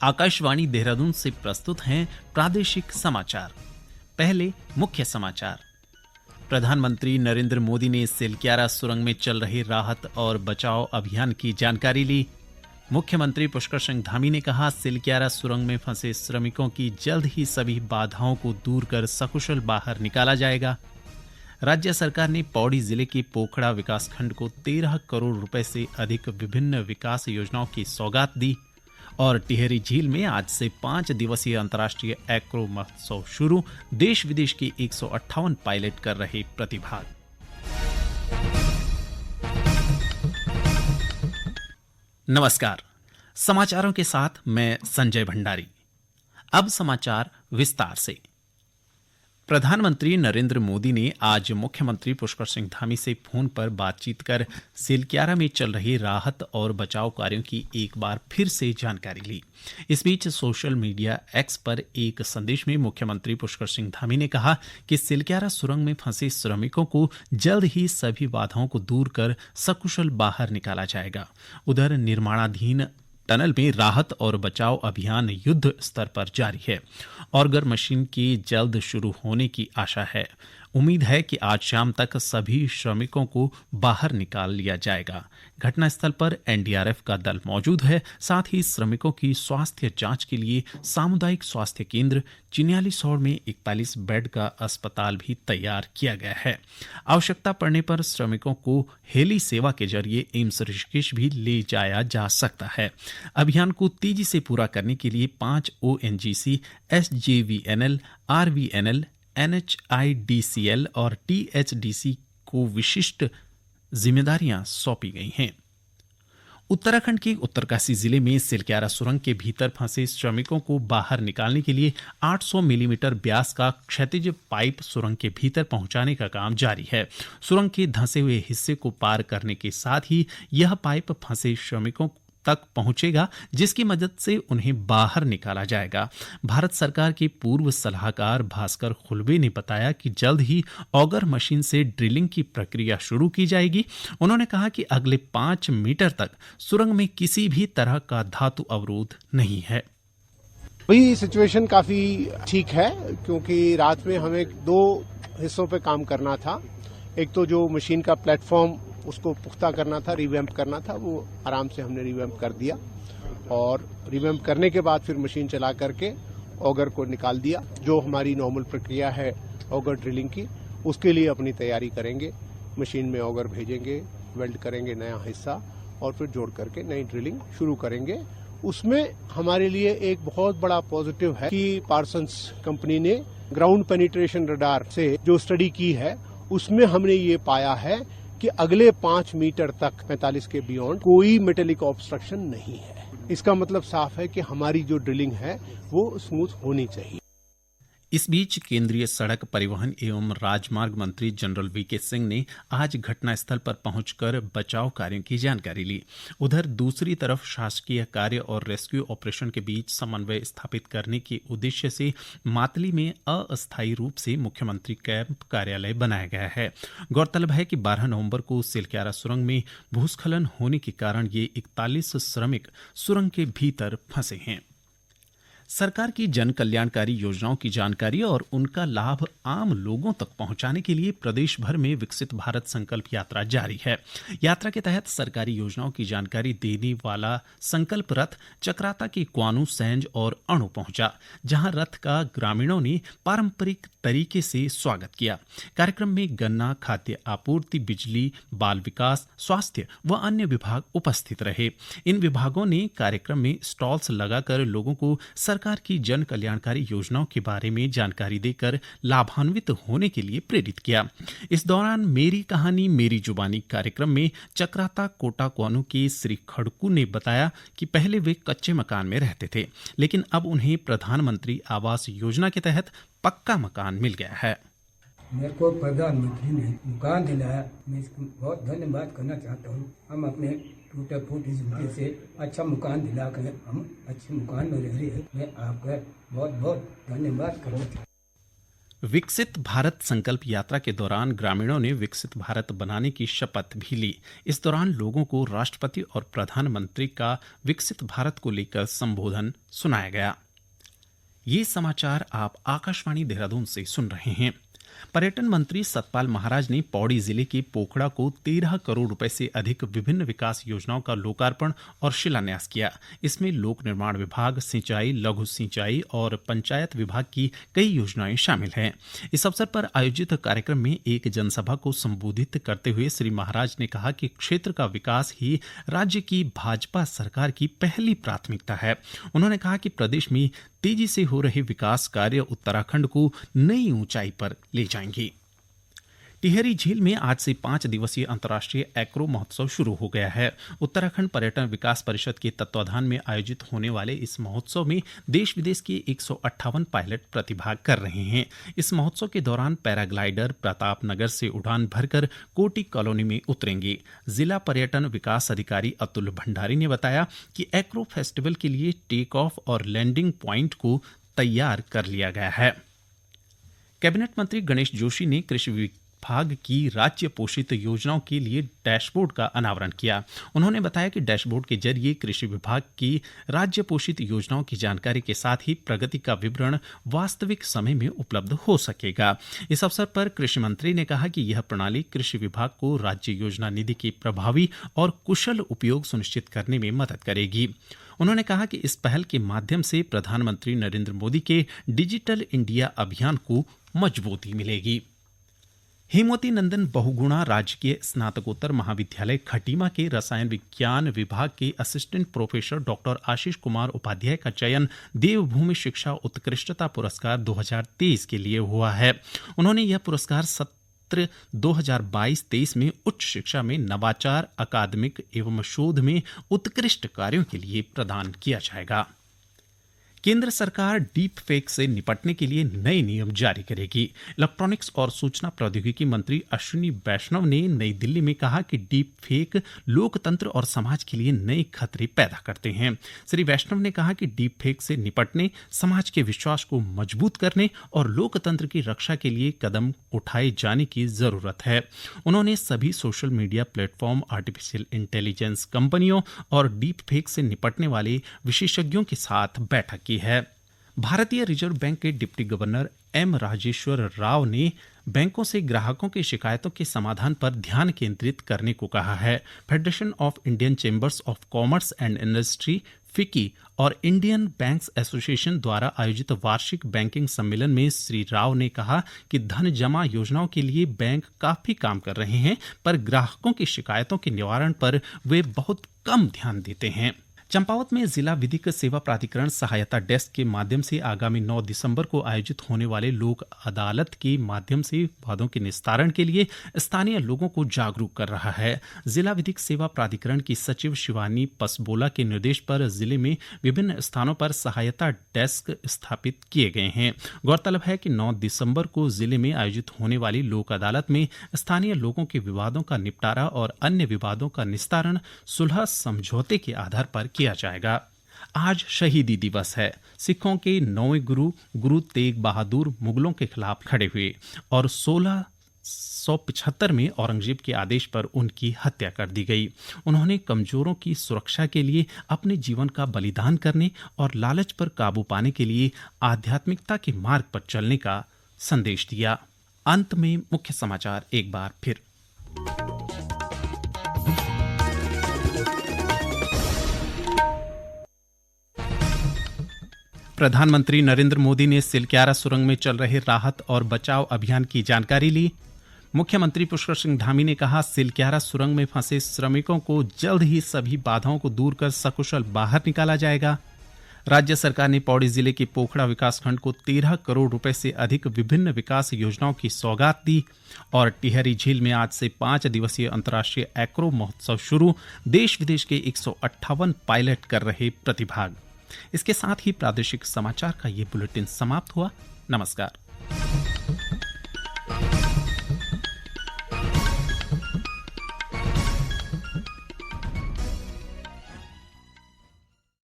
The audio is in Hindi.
आकाशवाणी देहरादून से प्रस्तुत हैं प्रादेशिक समाचार। पहले मुख्य समाचार। प्रधानमंत्री नरेंद्र मोदी ने सिलक्यारा सुरंग में चल रहे राहत और बचाव अभियान की जानकारी ली। मुख्यमंत्री पुष्कर सिंह धामी ने कहा, सिलक्यारा सुरंग में फंसे श्रमिकों की जल्द ही सभी बाधाओं को दूर कर सकुशल बाहर निकाला जाएगा। राज्य सरकार ने पौड़ी जिले के पोखड़ा विकासखंड को 13 करोड़ रुपए से अधिक विभिन्न विकास योजनाओं की सौगात दी। और टिहरी झील में आज से 5 दिवसीय अंतर्राष्ट्रीय एक्रो महोत्सव शुरू। देश विदेश के 158 पायलट कर रहे प्रतिभाग। नमस्कार, समाचारों के साथ मैं संजय भंडारी। अब समाचार विस्तार से। प्रधानमंत्री नरेंद्र मोदी ने आज मुख्यमंत्री पुष्कर सिंह धामी से फोन पर बातचीत कर सिलक्यारा में चल रही राहत और बचाव कार्यों की एक बार फिर से जानकारी ली। इस बीच सोशल मीडिया एक्स पर एक संदेश में मुख्यमंत्री पुष्कर सिंह धामी ने कहा कि सिलक्यारा सुरंग में फंसे श्रमिकों को जल्द ही सभी बाधाओं को दूर कर सकुशल बाहर निकाला जाएगा। उधर निर्माणाधीन टनल में राहत और बचाव अभियान युद्ध स्तर पर जारी है। ऑर्गर मशीन के जल्द शुरू होने की आशा है। उम्मीद है कि आज शाम तक सभी श्रमिकों को बाहर निकाल लिया जाएगा। घटनास्थल पर एनडीआरएफ का दल मौजूद है। साथ ही श्रमिकों की स्वास्थ्य जांच के लिए सामुदायिक स्वास्थ्य केंद्र चिन्यालीसौड़ में 41 बेड का अस्पताल भी तैयार किया गया है। आवश्यकता पड़ने पर श्रमिकों को हेली सेवा के जरिए एम्स ऋषिकेश भी ले जाया जा सकता है। अभियान को तेजी से पूरा करने के लिए 5 ओएनजीसी, एसजेवीएनएल, आरवीएनएल, एनएचआईडीसीएल और टीएचडीसी को विशिष्ट जिम्मेदारियां सौंपी गई हैं। उत्तराखंड के उत्तरकाशी जिले में सिलक्यारा सुरंग के भीतर फंसे श्रमिकों को बाहर निकालने के लिए 800 मिलीमीटर व्यास का क्षैतिज पाइप सुरंग के भीतर पहुंचाने का काम जारी है। सुरंग के धंसे हुए हिस्से को पार करने के साथ ही यह पाइप फंसे श्रमिकों तक पहुंचेगा, जिसकी मदद से उन्हें बाहर निकाला जाएगा। भारत सरकार के पूर्व सलाहकार भास्कर खुलबे ने बताया कि जल्द ही ऑगर मशीन से ड्रिलिंग की प्रक्रिया शुरू की जाएगी। उन्होंने कहा कि अगले 5 मीटर तक सुरंग में किसी भी तरह का धातु अवरोध नहीं है। वही सिचुएशन काफी ठीक है, क्योंकि रात में हमें 2 हिस्सों पे काम करना था। एक तो जो मशीन का प्लेटफॉर्म उसको पुख्ता करना था, रिवैम्प करना था, वो आराम से हमने रिवैम्प कर दिया। और रिवैम्प करने के बाद फिर मशीन चला करके ऑगर को निकाल दिया। जो हमारी नॉर्मल प्रक्रिया है ऑगर ड्रिलिंग की, उसके लिए अपनी तैयारी करेंगे। मशीन में ऑगर भेजेंगे, वेल्ड करेंगे नया हिस्सा और फिर जोड़ करके नई ड्रिलिंग शुरू करेंगे। उसमें हमारे लिए एक बहुत बड़ा पॉजिटिव है कि पार्सन्स कंपनी ने ग्राउंड पेनिट्रेशन रडार से जो स्टडी की है, उसमें हमने ये पाया है कि अगले 5 मीटर तक 45 के बियॉन्ड कोई मेटेलिक ऑब्स्ट्रक्शन नहीं है। इसका मतलब साफ है कि हमारी जो ड्रिलिंग है वो स्मूथ होनी चाहिए। इस बीच केंद्रीय सड़क परिवहन एवं राजमार्ग मंत्री जनरल वीके सिंह ने आज घटनास्थल पर पहुंचकर बचाव कार्यों की जानकारी ली। उधर दूसरी तरफ शासकीय कार्य और रेस्क्यू ऑपरेशन के बीच समन्वय स्थापित करने के उद्देश्य से मातली में अस्थायी रूप से मुख्यमंत्री कैंप कार्यालय बनाया गया है। गौरतलब है कि 12 नवंबर को सिलक्यारा सुरंग में भूस्खलन होने के कारण ये 41 श्रमिक सुरंग के भीतर फंसे हैं। सरकार की जन कल्याणकारी योजनाओं की जानकारी और उनका लाभ आम लोगों तक पहुंचाने के लिए प्रदेश भर में विकसित भारत संकल्प यात्रा जारी है। यात्रा के तहत सरकारी योजनाओं की जानकारी देने वाला संकल्प रथ चक्राता के क्वानू, सैंज और अणु पहुंचा, जहां रथ का ग्रामीणों ने पारंपरिक तरीके से स्वागत किया। कार्यक्रम में गन्ना, खाद्य आपूर्ति, बिजली, बाल विकास, स्वास्थ्य व अन्य विभाग उपस्थित रहे। इन विभागों ने कार्यक्रम में स्टॉल्स लगाकर लोगों को सरकार की जन कल्याणकारी योजनाओं के बारे में जानकारी देकर लाभान्वित होने के लिए प्रेरित किया। इस दौरान मेरी कहानी मेरी जुबानी कार्यक्रम में चक्राता कोटा कोनू के श्री खड़कू ने बताया कि पहले वे कच्चे मकान में रहते थे, लेकिन अब उन्हें प्रधानमंत्री आवास योजना के तहत पक्का मकान मिल गया है। मेरे को प्रधानमंत्री ने मकान दिलाया, मैं इसको बहुत धन्यवाद करना चाहता हूँ। हम अपने टूटे फूटे जिंदगी से अच्छा मकान दिला कर हम अच्छे मकान में रह रहे हैं। मैं आपका बहुत बहुत धन्यवाद करना चाहता हूँ। विकसित भारत संकल्प यात्रा के दौरान ग्रामीणों ने विकसित भारत बनाने की शपथ भी ली। इस दौरान लोगों को राष्ट्रपति और प्रधानमंत्री का विकसित भारत को लेकर संबोधन सुनाया गया। ये समाचार आप आकाशवाणी देहरादून से सुन रहे हैं। पर्यटन मंत्री सतपाल महाराज ने पौड़ी जिले के पोखड़ा को 13 करोड़ रुपए से अधिक विभिन्न विकास योजनाओं का लोकार्पण और शिलान्यास किया। इसमें लोक निर्माण विभाग, सिंचाई, लघु सिंचाई और पंचायत विभाग की कई योजनाएं शामिल हैं। इस अवसर पर आयोजित कार्यक्रम में एक जनसभा को संबोधित करते हुए श्री महाराज ने कहा कि क्षेत्र का विकास ही राज्य की भाजपा सरकार की पहली प्राथमिकता है। उन्होंने कहा कि प्रदेश में तेजी से हो रहे विकास कार्य उत्तराखंड को नई ऊंचाई पर ले जाएंगे। टिहरी झील में आज से 5 दिवसीय अंतर्राष्ट्रीय एक्रो महोत्सव शुरू हो गया है। उत्तराखंड पर्यटन विकास परिषद के तत्वाधान में आयोजित होने वाले इस महोत्सव में देश विदेश के 158 पायलट प्रतिभाग कर रहे हैं। इस महोत्सव के दौरान पैराग्लाइडर प्रताप नगर से उड़ान भरकर कोटी कॉलोनी में उतरेंगे। जिला पर्यटन विकास अधिकारी अतुल भंडारी ने बताया कि एक्रो फेस्टिवल के लिए टेक ऑफ और लैंडिंग पॉइंट को तैयार कर लिया गया है। कैबिनेट मंत्री गणेश जोशी ने कृषि विभाग की राज्य पोषित योजनाओं के लिए डैशबोर्ड का अनावरण किया। उन्होंने बताया कि डैशबोर्ड के जरिए कृषि विभाग की राज्य पोषित योजनाओं की जानकारी के साथ ही प्रगति का विवरण वास्तविक समय में उपलब्ध हो सकेगा। इस अवसर पर कृषि मंत्री ने कहा कि यह प्रणाली कृषि विभाग को राज्य योजना निधि के प्रभावी और कुशल उपयोग सुनिश्चित करने में मदद करेगी। उन्होंने कहा कि इस पहल के माध्यम से प्रधानमंत्री नरेंद्र मोदी के डिजिटल इंडिया अभियान को मजबूती मिलेगी। हेमवती नंदन बहुगुणा राजकीय स्नातकोत्तर महाविद्यालय खटीमा के रसायन विज्ञान विभाग के assistant professor doctor Ashish Kumar Upadhyay का चयन देवभूमि शिक्षा उत्कृष्टता पुरस्कार 2023 के लिए हुआ है। उन्होंने यह पुरस्कार सत्र 2022-23 में उच्च शिक्षा में नवाचार, अकादमिक एवं शोध में उत्कृष्ट कार्यों के लिए प्रदान किया जाएगा। केंद्र सरकार डीप फेक से निपटने के लिए नए नियम जारी करेगी। इलेक्ट्रॉनिक्स और सूचना प्रौद्योगिकी मंत्री अश्विनी वैष्णव ने नई दिल्ली में कहा कि डीप फेक लोकतंत्र और समाज के लिए नए खतरे पैदा करते हैं। श्री वैष्णव ने कहा कि डीप फेक से निपटने, समाज के विश्वास को मजबूत करने और लोकतंत्र की रक्षा के लिए कदम उठाए जाने की जरूरत है। उन्होंने सभी social media platform, artificial intelligence कंपनियों और डीप फेक से निपटने वाले विशेषज्ञों के साथ बैठक की है। भारतीय रिजर्व बैंक के deputy governor M Rajeshwar Rao ने बैंकों से ग्राहकों की शिकायतों के समाधान पर ध्यान केंद्रित करने को कहा है। Federation of Indian chambers of commerce and industry फिकी और इंडियन बैंक्स एसोसिएशन द्वारा आयोजित वार्षिक बैंकिंग सम्मेलन में श्री राव ने कहा कि धन जमा योजनाओं के लिए बैंक काफी काम कर रहे हैं, पर ग्राहकों की शिकायतों के निवारण पर वे बहुत कम ध्यान देते हैं। चंपावत में जिला विधिक सेवा प्राधिकरण सहायता डेस्क के माध्यम से आगामी 9 दिसंबर को आयोजित होने वाले लोक अदालत के माध्यम से वादों के निस्तारण के लिए स्थानीय लोगों को जागरूक कर रहा है। जिला विधिक सेवा प्राधिकरण की सचिव शिवानी पसबोला के निर्देश पर जिले में विभिन्न स्थानों पर सहायता डेस्क स्थापित किए गए हैं। गौरतलब है कि 9 दिसंबर को जिले में आयोजित होने वाली लोक अदालत में स्थानीय लोगों के विवादों का निपटारा और अन्य विवादों का निस्तारण सुलह समझौते के आधार पर किया जाएगा। आज शहीदी दिवस है। सिखों के 9वें गुरु तेग बहादुर मुगलों के खिलाफ खड़े हुए और 1675 में औरंगजेब के आदेश पर उनकी हत्या कर दी गई। उन्होंने कमजोरों की सुरक्षा के लिए अपने जीवन का बलिदान करने और लालच पर काबू पाने के लिए आध्यात्मिकता के मार्ग पर चलने का संदेश दिया। अंत में मुख्य समाचार एक बार फिर। प्रधानमंत्री नरेंद्र मोदी ने सिलक्यारा सुरंग में चल रहे राहत और बचाव अभियान की जानकारी ली। मुख्यमंत्री पुष्कर सिंह धामी ने कहा, सिलक्यारा सुरंग में फंसे श्रमिकों को जल्द ही सभी बाधाओं को दूर कर सकुशल बाहर निकाला जाएगा। राज्य सरकार ने पौड़ी जिले के पोखड़ा विकासखंड को 13 करोड़ रुपए से अधिक विभिन्न विकास योजनाओं की सौगात दी। और टिहरी झील में आज से 5 दिवसीय अंतर्राष्ट्रीय एक्रो महोत्सव शुरू, देश विदेश के 158 पायलट कर रहे प्रतिभाग। इसके साथ ही प्रादेशिक समाचार का ये बुलेटिन समाप्त हुआ। नमस्कार।